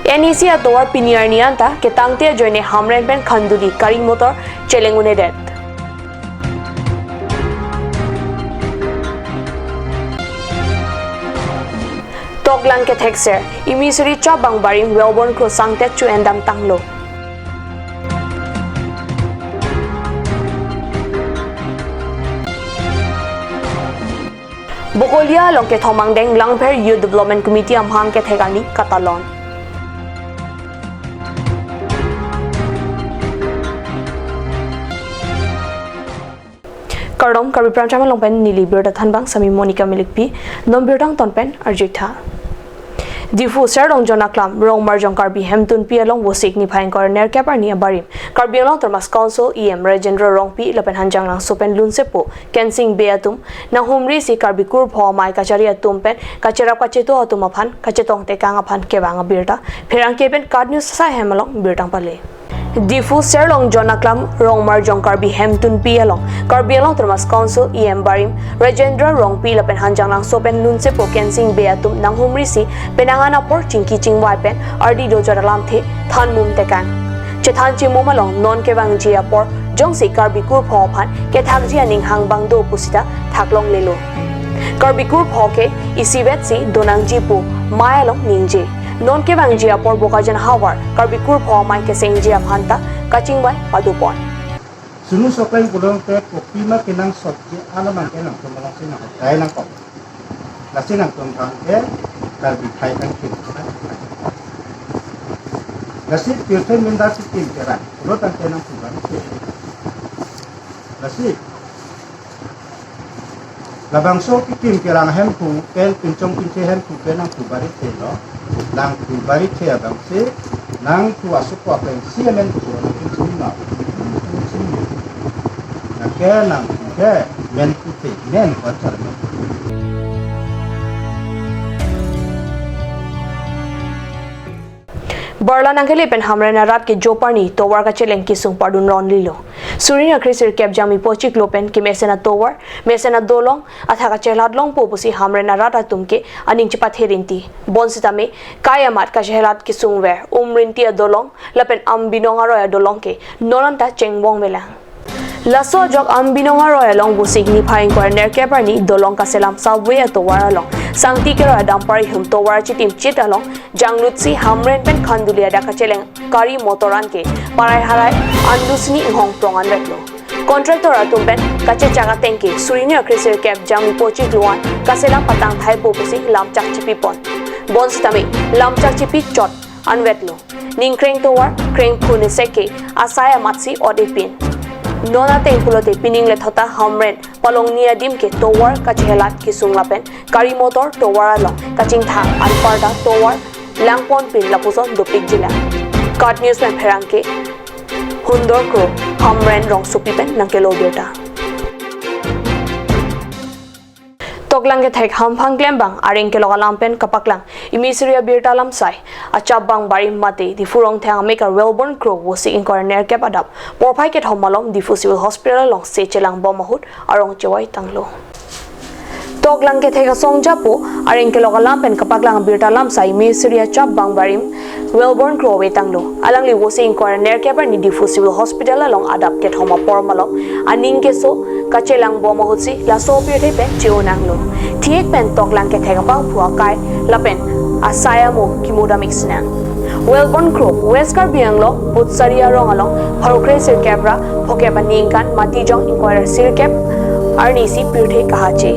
NEC atowar piniar nianta ke tangte joine hamren pen khanduli kari motor chelengune det. Toklang ke thekser imisuri chabang barim welborn kro sangte chu endam tanglo. Bokolia long ke thomangdeng langpher youth development committee amhang ke thegani katalon. Kardom Karbi Pranchama longpen nili birda thanbang sami Monica Milikpi nom birdang tonpen arjitha. Difu serdong jonaklam rong marjong Karbi hemtun pi along wosik ni phain kor ner kapar ni barim Karbi along Thomas Council EM Rajendra rong pi lapen hanjang lang sopen lunsepo kensing beatum na humri si Karbi kur pho mai kachari atum pen kachara kacheto atum aphan kachetong te kang aphan kebanga birda pherang kepen card news sa hemalong birdang pale. Difu serlong jonaklam rong marjong Karbi hemtun pi along Karbi along Thomas Council EM barim Rajendra rong pi lapen hanjang lang sopen lunsepo kensing beatum nang humri si penangana por chingki chingwai pen ardi do jaralam the than mum tekan chethan chimum along non kebang jia por jongsi Karbi kur pho phan ke thak jia ning hang bang do pusita thaklong lelo Karbi kur pho ke isibet si donang jipu mai along ningje non kebang jia por bokajan hawar Karbi kur pho mai ke seng jia phanta kachingbai padupon sunu sopen gulong te kopima kinang sotje alaman kenang tumalang sinang dai nang kok lasinang tumkang ke Karbi khai kan kin nasi pirten minda sikin keran rotan kenang tuban nasi labang so kikim kerang hem pu kel pincong pinche hem pu kenang tubari telo nang tubari te abang se nang tu asuk wa pen siamen tu nang kincing na ke nang ke men tu te men pacar Barla nangkeli pen hamrena rat ke joparni towar ka cheleng kisung padun ron lilo surina krisir kep jami pochik lopen ki mesena towar mesena dolong atha ka chelat long po pusi hamrena rat atumke aning chipat herinti bonsitame kayamat ka chelat kisung ver umrinti dolong lapen ambinong aroya dolong ke nonanta chengbong mela laso jok ambinong aroya long busik ni phaing kor ner keparni dolong ka selam subway towar along sangti kero dampari hum towar chitim chit along janglutsi hamren pen khandulia da ka cheleng kari motoran ke parai harai andusni hong prongan retlo contractor atum pen kache chaga tengke surini krisir kep jami pochi luan kasela patang thai po pusi lamchak chipi pon bonsitame lamchak chipi chot anwetlo ningkreng towar kreng phune seke asaya matsi odepin nona tengpulote pining le thota hamren palong nia dim ke towar ka chelat ki sunglapen kari motor towar along kaching tha alparda towar langpon pin lapuson dopik jila card news pen pherangke hundor kro hamren rong supipen nangkelo beta toklang ke thek hamphang klembang areng ke logalam pen kapaklang imisiria birtalam sai achabang bari mate di furong thang make a wellborn crow wosi in corner cap adap porphai ke thomalom di civil hospital long se chelang bomahut arong chewai tanglo toklang ke thek songja po areng ke logalam pen kapaklang birtalam sai imisiria chabang barim wellborn crow we tanglo alangli wosi in corner cap ni di civil hospital long adap ke thoma pormalom aning ke so kachelang bomahut si la so pe the pen cheonanglo thiek pen toklang ke thek bang phua kai lapen asaya mo kimoda mixna wellborn crow west Karbi anglo putsaria rong along phorokre sir camera phokeba ningkan mati jong inquirer sir cap arni si pirthe kahache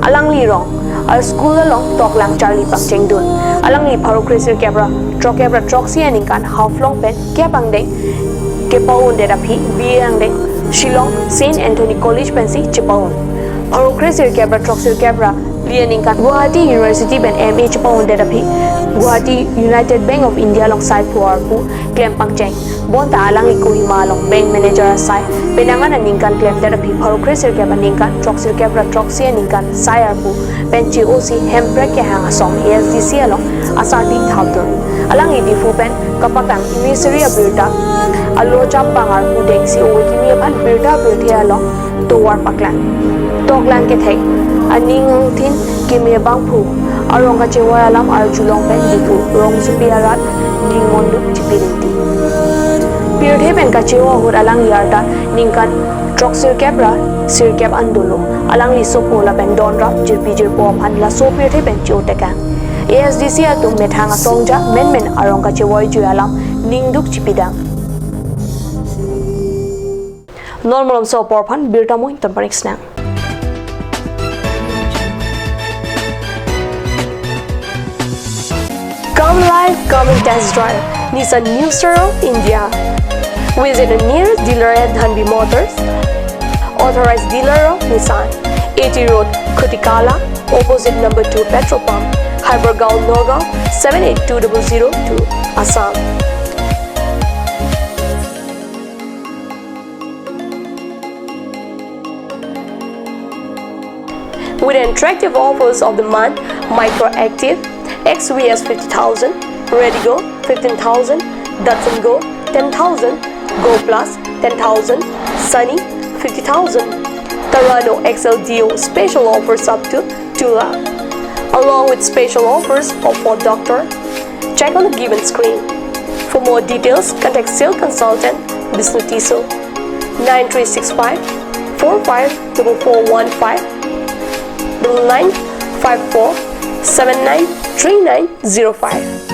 alangli rong a school along toklang charlie pangcheng dun alangli phorokre sir camera troxy ningkan half long pen kebang de kepaun de rapi biang de Shillong St Anthony College pensi chipaun phorokre sir camera troxy camera lianinkan Guwahati University ben MA chipaun de rapi Guwahati United Bank of India long side puar pu claim pangcheng bonta alang ikuhima long bank manager sai penangan ningkan claim therapy phorokre sir ke ningkan troxy ningkan sayar pu penchi oc hembrek ke hang song ASDC along asati thawdon alang idi fu pen kapakang imisiri abirta alo chap pangar pu deng si okimi ban birta birthia along towar paklan toklan ke thek aning thin kimye bang pu arong ka chewa alam ar julong pen dipu rong zupiarat ningondu chipirinti pirthe pen ka chewa hur alang yarta ningkan trok sirkepra sirkep andolo alang li sopola pen donra jirpi jirpo phan la so pirthe pen choteka ASDC atum methanga songja men arong ka chewoi ju alam ningduk chipidang normal so porphan birta mo tamparik snang come live, come and test drive Nissan New Sero India. Visit a nearest dealer at Dhanbi Motors. Authorized dealer of Nissan. 80 Road, Kutikala, opposite number 2 petrol pump, Hypergaon, Nagaon, 782002, Assam. With attractive offers of the month, Microactive, XVS 50,000, Redigo 15,000, Datsun Go 10,000, Go Plus 10,000, Sunny 50,000, Tarano XLDO special offers up to 2 lakh, along with special offers of Ford Doctor. Check on the given screen. For more details, contact Sales Consultant Bisnutiso 9365 454415 954 793905.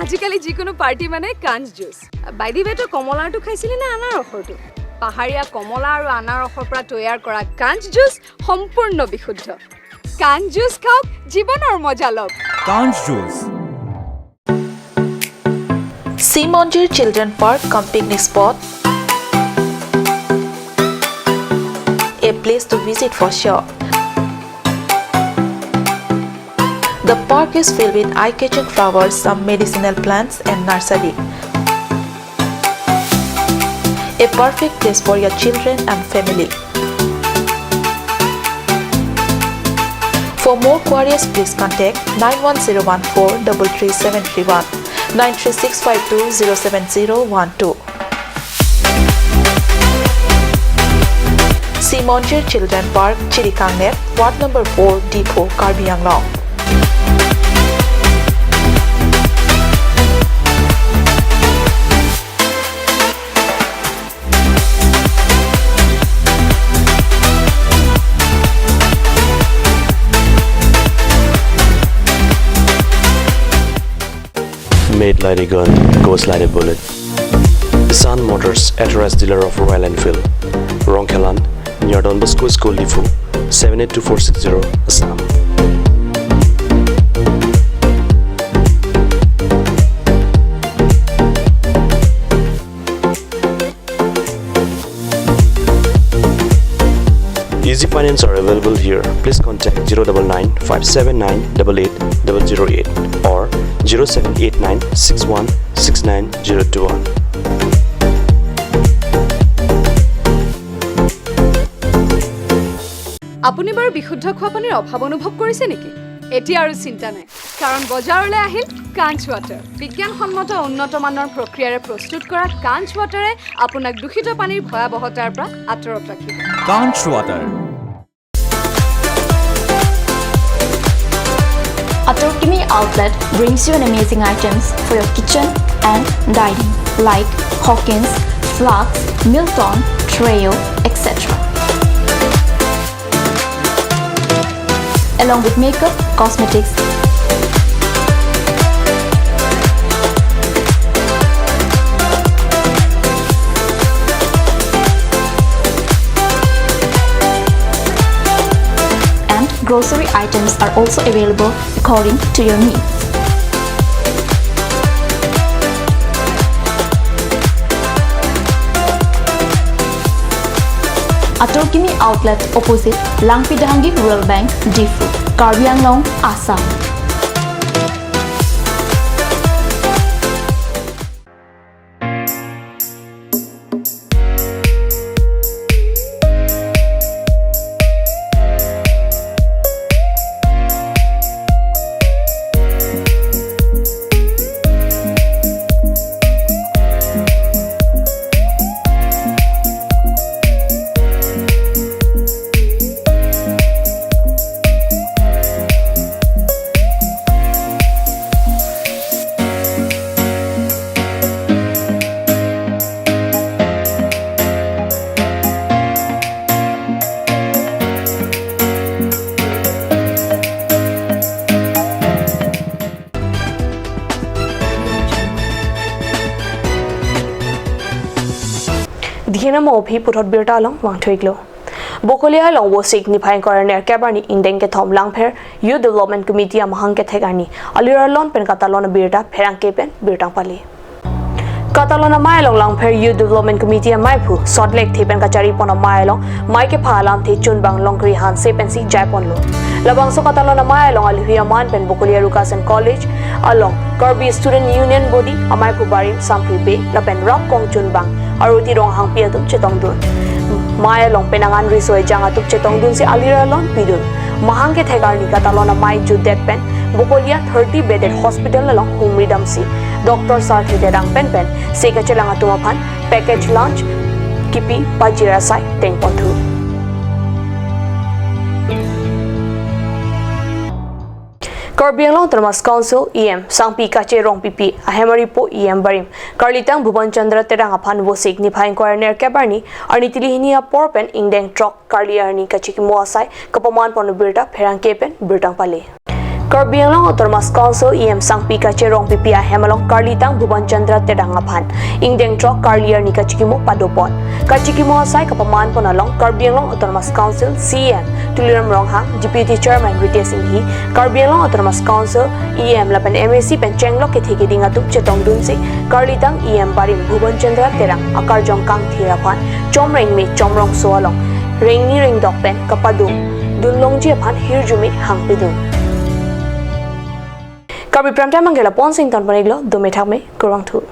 আজিকালি যিকোনো party মানে কাঞ্চ juice বাইদি বেটো কমলাটো খাইছিলি না আনাৰ ৰসটো পাহাৰীয়া কমলা আৰু আনাৰ ৰসৰ পৰা তৈয়াৰ কৰা কাঞ্চ জুচ সম্পূৰ্ণ বিশুদ্ধ কাঞ্চ জুচ খাওক জীৱনৰ মজা লওক কাঞ্চ juice Simonjir Children Park cum picnic spot, a place to visit for sure. The park is filled with eye-catching flowers, some medicinal plants and nursery. A perfect place for your children and family. For more queries, please contact 91014-33731, 93652-07012. Simonjir Children Park, Chirikangnet, Ward number 4, Depot, Karbi Anglong. Made like a gun, goes like a bullet. Sun Motors, authorized dealer of Royal Enfield, Ronkelan, near Don Bosco School Lifu, 782460, Assam. Easy finance are available here. Please contact 099 579 88008 or 0789 61 69021. আপুনি বাৰু বিশুদ্ধ খোৱা পানীৰ অভাৱ অনুভৱ কৰিছে নেকি এতিয়া আৰু চিন্তা নাই কাৰণ বজাৰলৈ আহিল কাঞ্চ ৱাটাৰ বিজ্ঞানসন্মত উন্নত মানৰ প্ৰক্ৰিয়াৰে প্ৰস্তুত কৰা কাঞ্চ ৱাটাৰে আপোনাক দূষিত পানীৰ ভয়াৱহতাৰ পৰা আঁতৰত ৰাখিব কাঞ্চ water Atorkimi outlet brings you an amazing items for your kitchen and dining like Hawkins, Flax, Milton, Treo, etc. Along with makeup, cosmetics, and grocery items are also available according to your needs. Atorkimi outlet opposite Langpidangi Rural Bank, Difu, Karbi Anglong, Assam. ophi puthot birta long wang thoiklo Bokolia long wo signifying coroner Karbi indeng ke thom langpher Youth Development Committee amahang ke thegani alira lon pen katalon birta pherang ke pen birtang pali Katalona Mailong Langpher Youth Development Committee Maipu Salt Lake Thipen Kachari Pona Mailong Maike Phalam The Chunbang Longkri Han Sepensi Jaipon Lo Labang so Katalona Mailong Alhuya Man Pen Bokolia Rukasan College along Karbi Student Union Body Amaipu Barim Sampri Bay Lapen Rock Kong Chunbang Aruti Rong Hang Piatum Chetong Dun Mailong Penangan Risoy Jangatuk Chetong Dun Si Alira Lon Pidun Mahang ke Thegarni Katalona Mai Judet Pen Bokolia 30 bedded hospital along home redam si Dr. Sarthi Dedang Pen Pen Seka Chelang Atumapan package lunch Kipi Pajira Sai Teng Pontu Karbi Long Termas Council EM Sangpi Kache Rong Pipi Ahemari Po EM Barim Karlitang Bhuban Chandra Terang Apan wo signifying coroner Karbi Arnitili Hinia Porpen Indeng Trok Karli Arni Kachiki Moasai Kapaman Ponubirta Perang Kepen Birtang Pale Karbi Long Termas Council EM Sangpi Kache Rong Pipi Ahemalong Karlitang Bhuban Chandra Terang Apan Indeng Trok Karli Arni Kachiki Mo Padopon Kachiki Moasai Kapaman Ponalong Karbi Long Termas Council CM Tuliram Ronghang Deputy Chairman Rite Singhi Karbi Long Termas Council EM Lapan MAC Penchenglo ke thiki dinga tup chetong dunsi Karlitang EM Barim Bhuban Chandra Terang Akar Jong Kang Thirapan Chomreng Me Chomrong Soalong Ringni Ring Dok Pen Kapadum Dunlong Ji Pan Hirjumi Hangpidun Karbi Pramta Mangela Ponsington Paniglo Dumethakme Kurang Thu